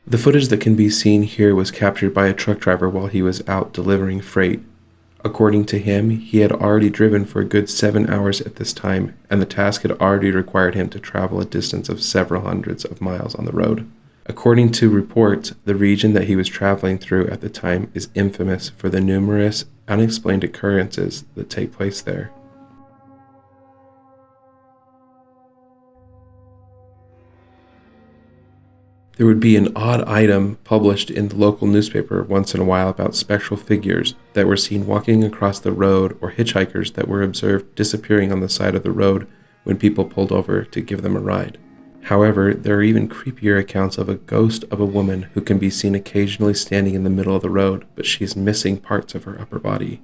The footage that can be seen here was captured by a truck driver while he was out delivering freight. According to him, he had already driven for a good 7 hours at this time, and the task had already required him to travel a distance of several hundreds of miles on the road. According to reports, the region that he was traveling through at the time is infamous for the numerous unexplained occurrences that take place there. There would be an odd item published in the local newspaper once in a while about spectral figures that were seen walking across the road or hitchhikers that were observed disappearing on the side of the road when people pulled over to give them a ride. However, there are even creepier accounts of a ghost of a woman who can be seen occasionally standing in the middle of the road, but she is missing parts of her upper body.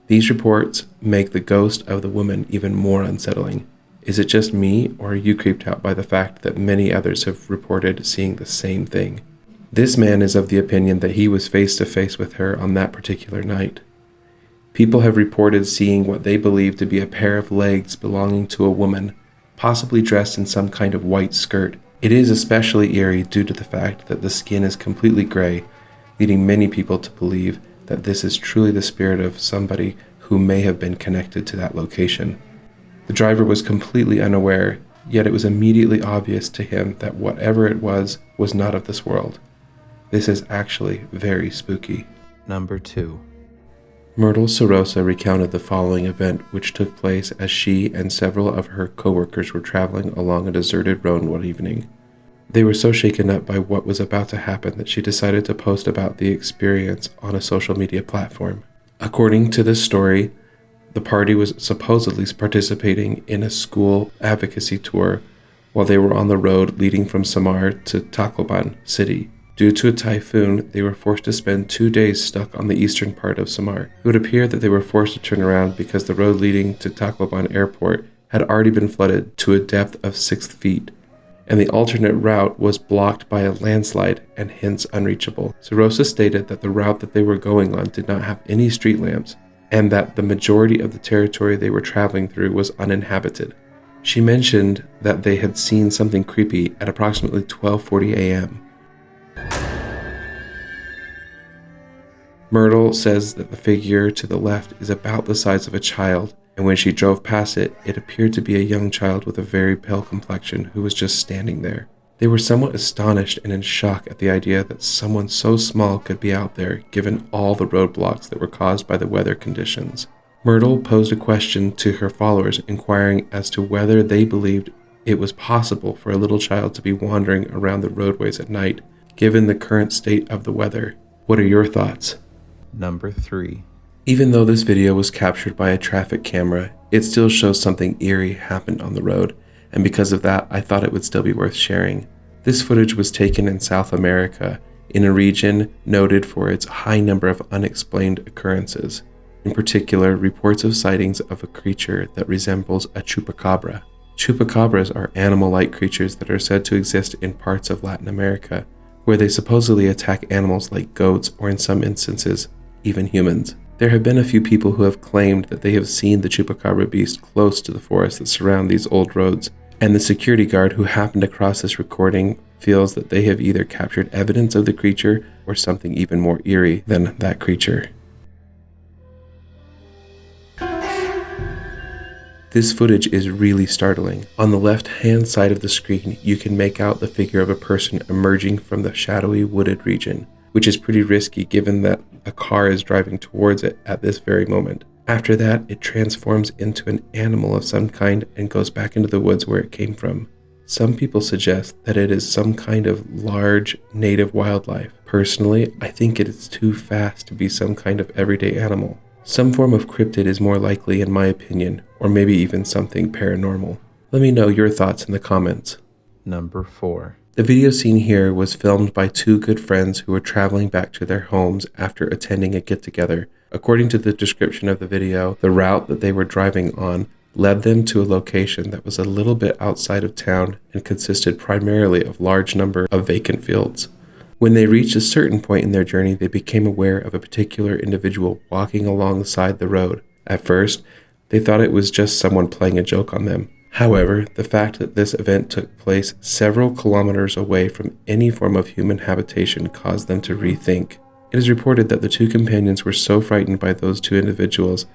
These reports make the ghost of the woman even more unsettling. Is it just me, or are you creeped out by the fact that many others have reported seeing the same thing? This man is of the opinion that he was face to face with her on that particular night. People have reported seeing what they believe to be a pair of legs belonging to a woman, possibly dressed in some kind of white skirt. It is especially eerie due to the fact that the skin is completely gray, leading many people to believe that this is truly the spirit of somebody who may have been connected to that location. The driver was completely unaware, yet it was immediately obvious to him that whatever it was not of this world. This is actually very spooky. Number 2. Myrtle Sorosa recounted the following event, which took place as she and several of her co-workers were traveling along a deserted road one evening. They were so shaken up by what was about to happen that she decided to post about the experience on a social media platform. According to this story, the party was supposedly participating in a school advocacy tour while they were on the road leading from Samar to Tacloban City. Due to a typhoon, they were forced to spend 2 days stuck on the eastern part of Samar. It would appear that they were forced to turn around because the road leading to Tacloban Airport had already been flooded to a depth of 6 feet, and the alternate route was blocked by a landslide and hence unreachable. Sorosa stated that the route that they were going on did not have any street lamps, and that the majority of the territory they were traveling through was uninhabited. She mentioned that they had seen something creepy at approximately 12:40 a.m. Myrtle says that the figure to the left is about the size of a child, and when she drove past it, it appeared to be a young child with a very pale complexion who was just standing there. They were somewhat astonished and in shock at the idea that someone so small could be out there, given all the roadblocks that were caused by the weather conditions. Myrtle posed a question to her followers, inquiring as to whether they believed it was possible for a little child to be wandering around the roadways at night, given the current state of the weather. What are your thoughts? Number 3. Even though this video was captured by a traffic camera, it still shows something eerie happened on the road, and because of that, I thought it would still be worth sharing. This footage was taken in South America, in a region noted for its high number of unexplained occurrences. In particular, reports of sightings of a creature that resembles a chupacabra. Chupacabras are animal-like creatures that are said to exist in parts of Latin America, where they supposedly attack animals like goats or in some instances, even humans. There have been a few people who have claimed that they have seen the chupacabra beast close to the forests that surround these old roads, and the security guard who happened across this recording feels that they have either captured evidence of the creature or something even more eerie than that creature. This footage is really startling. On the left-hand side of the screen, you can make out the figure of a person emerging from the shadowy wooded region, which is pretty risky given that a car is driving towards it at this very moment. After that, it transforms into an animal of some kind and goes back into the woods where it came from. Some people suggest that it is some kind of large native wildlife. Personally, I think it is too fast to be some kind of everyday animal. Some form of cryptid is more likely in my opinion, or maybe even something paranormal. Let me know your thoughts in the comments. Number 4. The video seen here was filmed by 2 good friends who were traveling back to their homes after attending a get-together. According to the description of the video, the route that they were driving on led them to a location that was a little bit outside of town and consisted primarily of large number of vacant fields. When they reached a certain point in their journey, they became aware of a particular individual walking alongside the road. At first, they thought it was just someone playing a joke on them, However, the fact that this event took place several kilometers away from any form of human habitation caused them to rethink. It is reported that the two companions were so frightened by those two individuals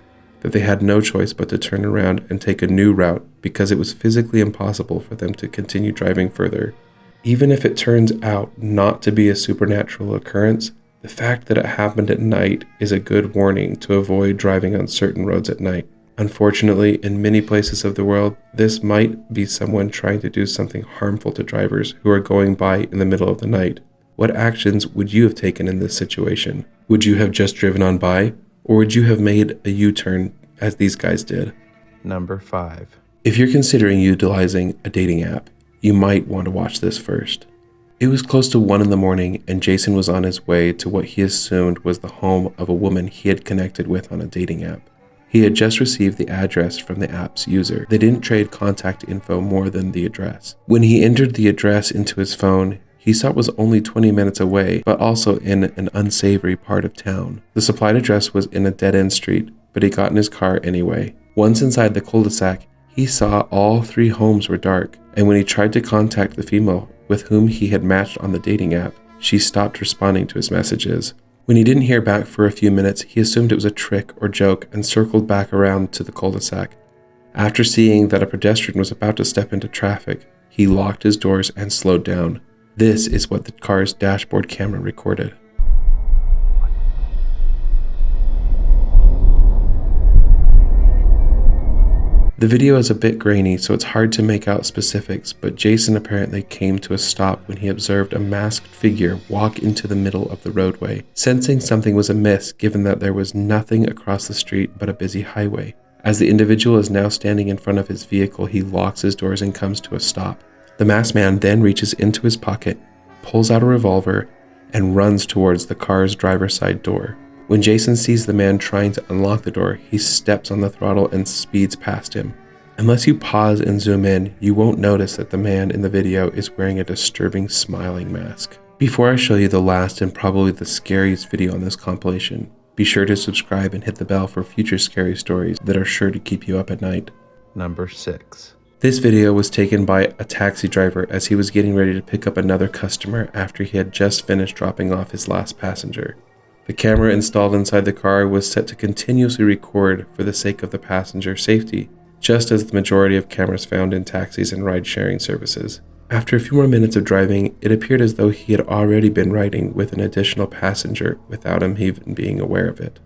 that they had no choice but to turn around and take a new route because it was physically impossible for them to continue driving further. Even if it turns out not to be a supernatural occurrence, the fact that it happened at night is a good warning to avoid driving on certain roads at night. Unfortunately, in many places of the world, this might be someone trying to do something harmful to drivers who are going by in the middle of the night. What actions would you have taken in this situation? Would you have just driven on by, or would you have made a U-turn as these guys did? Number 5. If you're considering utilizing a dating app, you might want to watch this first. It was close to 1 a.m, and Jason was on his way to what he assumed was the home of a woman he had connected with on a dating app. He had just received the address from the app's user. They didn't trade contact info more than the address. When he entered the address into his phone, he saw it was only 20 minutes away, but also in an unsavory part of town. The supplied address was in a dead-end street, but he got in his car anyway. Once inside the cul-de-sac, he saw all 3 homes were dark, and when he tried to contact the female with whom he had matched on the dating app, she stopped responding to his messages. When he didn't hear back for a few minutes, he assumed it was a trick or joke and circled back around to the cul-de-sac. After seeing that a pedestrian was about to step into traffic, he locked his doors and slowed down. This is what the car's dashboard camera recorded. The video is a bit grainy, so it's hard to make out specifics, but Jason apparently came to a stop when he observed a masked figure walk into the middle of the roadway, sensing something was amiss given that there was nothing across the street but a busy highway. As the individual is now standing in front of his vehicle, he locks his doors and comes to a stop. The masked man then reaches into his pocket, pulls out a revolver, and runs towards the car's driver's side door. When Jason sees the man trying to unlock the door, he steps on the throttle and speeds past him. Unless you pause and zoom in, you won't notice that the man in the video is wearing a disturbing smiling mask. Before I show you the last and probably the scariest video on this compilation, be sure to subscribe and hit the bell for future scary stories that are sure to keep you up at night. Number 6. This video was taken by a taxi driver as he was getting ready to pick up another customer after he had just finished dropping off his last passenger. The camera installed inside the car was set to continuously record for the sake of the passenger safety, just as the majority of cameras found in taxis and ride-sharing services. After a few more minutes of driving, it appeared as though he had already been riding with an additional passenger without him even being aware of it.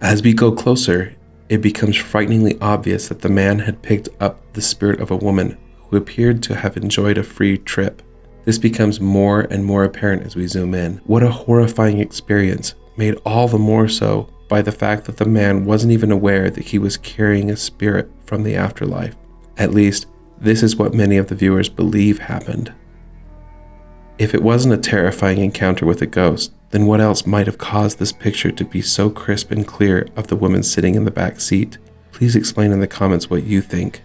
As we go closer, it becomes frighteningly obvious that the man had picked up the spirit of a woman who appeared to have enjoyed a free trip. This becomes more and more apparent as we zoom in. What a horrifying experience, made all the more so by the fact that the man wasn't even aware that he was carrying a spirit from the afterlife. At least, this is what many of the viewers believe happened. If it wasn't a terrifying encounter with a ghost, then what else might have caused this picture to be so crisp and clear of the woman sitting in the back seat? Please explain in the comments what you think.